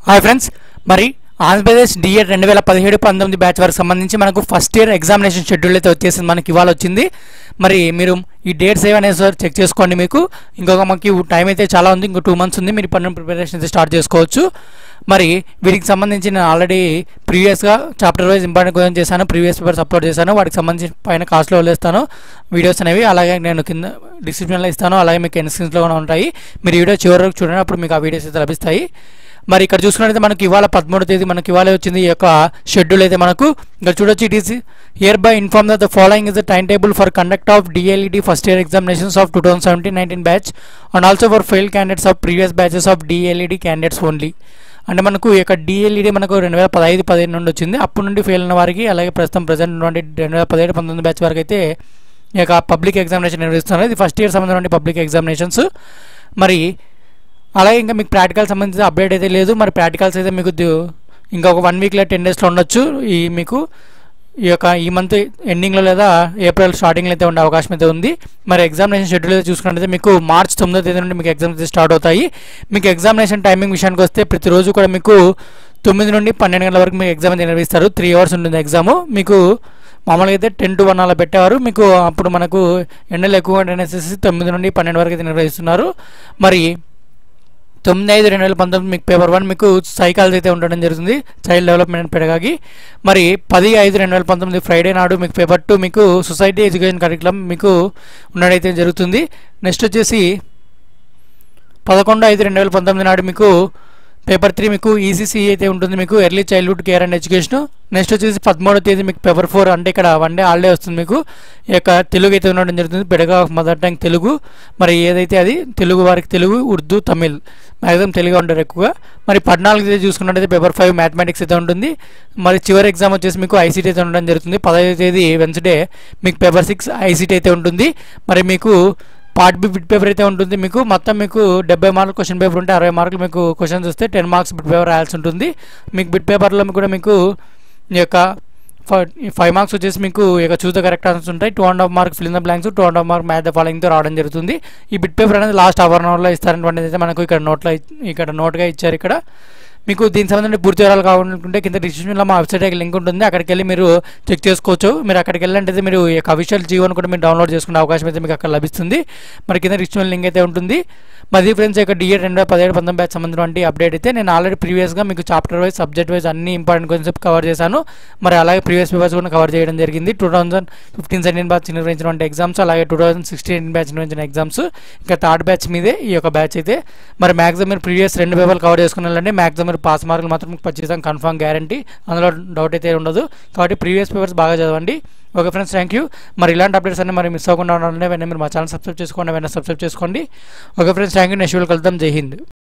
Hi friends, మరి Andhra Pradesh D.Ed 2017-19 batch వరకు సంబంధించి మనకు ఫస్ట్ ఇయర్ ఎగ్జామినేషన్ షెడ్యూల్ అయితే వచ్చేసింది. మనకి ఇవాళ వచ్చింది. మరి మీరు ఈ డేట్స్ ఏమనేది సార్ చెక్ చేసుకోండి. మీకు ఇంకొక మనకి టైం అయితే చాలా ఉంది, ఇంకో 2 months ఉంది. మీరు పన్ను ప్రిపరేషన్ అయితే స్టార్ట్ చేసుకోవచ్చు. మరి వీటికి సంబంధించి నేను ఆల్రెడీ ప్రీవియస్గా చాప్టర్ వైజ్ ఇంపార్టెంట్ క్వశ్చన్ చేశాను, ప్రీవియస్ పేపర్స్ అప్లోడ్ చేశాను. వాటికి సంబంధించి పైన కాస్ట్లో వదిలేస్తాను వీడియోస్ అనేవి. అలాగే నేను కింద డిస్క్రిప్షన్లో ఇస్తాను, అలాగే మీకు ఎన్స్క్రీన్స్లో కూడా ఉంటాయి. మీరు వీడియో చివరి వరకు చూడండి, అప్పుడు మీకు ఆ వీడియోస్ అయితే లభిస్తాయి. మరి ఇక్కడ చూసుకున్నట్లయితే మనకి ఇవాళ 13వ తేదీ మనకి ఇవాళ వచ్చింది ఈ యొక్క షెడ్యూల్ అయితే. మనకు ఇక్కడ చూడొచ్చు, it is here by inform that the following is the time table for conduct of DLED first year examinations of 2017-19 batch and also for fail candidates of previous batches of DLED candidates only. అంటే మనకు ఈ యొక్క DLED మనకు 2015-16 నుండి వచ్చింది. అప్పటి నుండి fail అయిన వారికి, అలాగే ప్రజెంట్ నుండి 2017-19 బ్యాచ్ వరకు అయితే ఈ యొక్క పబ్లిక్ ఎగ్జామినేషన్ నిర్వహిస్తున్నారు. ఇది ఫస్ట్ ఇయర్ సంబంధించిన పబ్లిక్ ఎగ్జామినేషన్స్. మరి అలాగే ఇంకా మీకు ప్రాక్టికల్ సంబంధించిన అప్డేట్ అయితే లేదు. మరి ప్రాక్టికల్స్ అయితే మీకు ఇంకొక 1 week 10 daysలో ఉండొచ్చు. మీకు ఈ మంత్ ఎండింగ్లో లేదా ఏప్రిల్ స్టార్టింగ్లో అయితే ఉండే అవకాశం అయితే ఉంది. మరి ఎగ్జామినేషన్ షెడ్యూల్ అయితే చూసుకున్నట్లయితే మీకు మార్చ్ 9వ తేదీ నుండి మీకు ఎగ్జామ్స్ అయితే స్టార్ట్ అవుతాయి. మీకు ఎగ్జామినేషన్ టైమింగ్ విషయానికి వస్తే ప్రతిరోజు కూడా మీకు 9 నుండి 12 గంటల వరకు మీకు ఎగ్జామ్ అయితే నిర్వహిస్తారు. 3 hours ఉంటుంది ఎగ్జామ్. మీకు మామూలుగా అయితే 10 to 1 అలా పెట్టేవారు. మీకు అప్పుడు మనకు ఎండలు ఎక్కువగా అనేసి 9 నుండి 12 వరకు అయితే నిర్వహిస్తున్నారు. మరి 9/5/2019 మీకు పేపర్ 1 మీకు సైకాలజీ అయితే ఉండడం జరుగుతుంది, చైల్డ్ డెవలప్మెంట్ పెడగాగి. మరి 10/5/2019 ఫ్రైడే నాడు మీకు పేపర్ 2 మీకు సొసైటీ ఎడ్యుకేషన్ కరికులం మీకు ఉండడైతే జరుగుతుంది. నెక్స్ట్ వచ్చేసి 11/5/2019 నాడు మీకు పేపర్ 3 మీకు ECC అయితే ఉంటుంది, మీకు early childhood care and education. Next వచ్చేసి 13వ తేదీ మీకు పేపర్ 4, అంటే ఇక్కడ 1 day హాలిడే వస్తుంది. మీకు ఈ యొక్క తెలుగు అయితే ఉండడం జరుగుతుంది, పెడగా మదర్ టంగ్ తెలుగు. మరి ఏదైతే అది తెలుగు వారికి తెలుగు, ఉర్దూ, తమిళ్ మ్యాక్సిమం తెలుగు ఉంటారు ఎక్కువగా. మరి 14వ తేదీ చూసుకున్నట్టయితే పేపర్ 5 మ్యాథమెటిక్స్ అయితే ఉంటుంది. మరి చివరి ఎగ్జామ్ వచ్చేసి మీకు ICT అయితే ఉండడం జరుగుతుంది. 15వ తేదీ వెన్స్డే మీకు పేపర్ 6 ICT అయితే ఉంటుంది. మరి మీకు పార్ట్ బి బిట్ పేపర్ అయితే ఉంటుంది. మీకు మొత్తం మీకు 70 మార్కులు క్వశ్చన్ పేపర్ ఉంటే 60 మార్కులు మీకు క్వశ్చన్స్ వస్తే 10 marks బిట్ పేపర్ రాయాల్సి ఉంటుంది. మీకు బిట్ పేపర్లో కూడా మీకు ఈ యొక్క 5 marks వచ్చేసి మీకు ఇక చూస్ ద కరెక్ట్ ఆన్సర్స్ ఉంటాయి. 2.5 marks fill in the blanks, 2.5 marks match the ఫాలోయింగ్తో రావడం జరుగుతుంది. ఈ బిట్ పేపర్ అనేది లాస్ట్ హాఫ్ అవర్లో ఇస్తారనేటువంటిది అయితే మనకు ఇక్కడ నోట్గా ఇచ్చారు. ఇక్కడ మీకు దీనికి సంబంధించిన పూర్తి వివరాలు కావాలనుకుంటే కింద డిస్క్రిప్షన్లో మా వెబ్సైట్ లింక్ ఉంటుంది, అక్కడికి వెళ్ళి మీరు చెక్ చేసుకోవచ్చు. మీరు అక్కడికి వెళ్ళంటే మీరు ఈ యొక్క అఫీషియల్ జీవోని కూడా మీరు డౌన్లోడ్ చేసుకునే అవకాశం అయితే మీకు అక్కడ లభిస్తుంది. మరి కింద డిస్క్రిప్షన్ లింక్ అయితే ఉంటుంది. మరి ఫ్రెండ్స్, యొక్క DED 2017-19 బ్యాచ్ సంబంధించిన అప్డేట్ అయితే నేను ఆల్రెడీ ప్రీవియస్గా మీకు చాప్టర్ వైజ్, సబ్జెక్ట్ వైజ్ అన్ని ఇంపార్టెంట్ కాన్సెప్ట్ కవర్ చేశాను. మరి అలాగే ప్రీవియస్ పేపర్స్ కూడా కవర్ చేయడం జరిగింది. 2015-17 బ్యాచ్ నిర్వహించినటువంటి ఎగ్జామ్స్, అలాగే 2016 బ్యాచ్ నిర్వహించిన ఎగ్జామ్స్, ఇంకా 3rd బ్యాచ్ మీదే ఈ యొక్క బ్యాచ్ అయితే. మరి మ్యాక్సిమం మీరు ప్రీవియస్ 2 పేపర్లు కవర్ చేసుకున్నారంటే మ్యాక్సిమం మీరు పాస్ మార్కులు మాత్రం ఖచ్చితంగా కన్ఫర్మ్ గ్యారంటీ, అందులో డౌట్ అయితే ఉండదు. కాబట్టి ప్రీవియస్ పేపర్స్ బాగా చదవండి. Okay friends, thank you. మరి ఇలాంటి అప్డేట్స్ అన్నీ మరి మిస్ అవ్వకుండా ఉండాలంటే వెంటనే మీరు మా ఛానల్ సబ్స్క్రైబ్ చేసుకోండి. Okay friends, thank you. Next వీడియోలో కలుద్దాం. జై హింద్.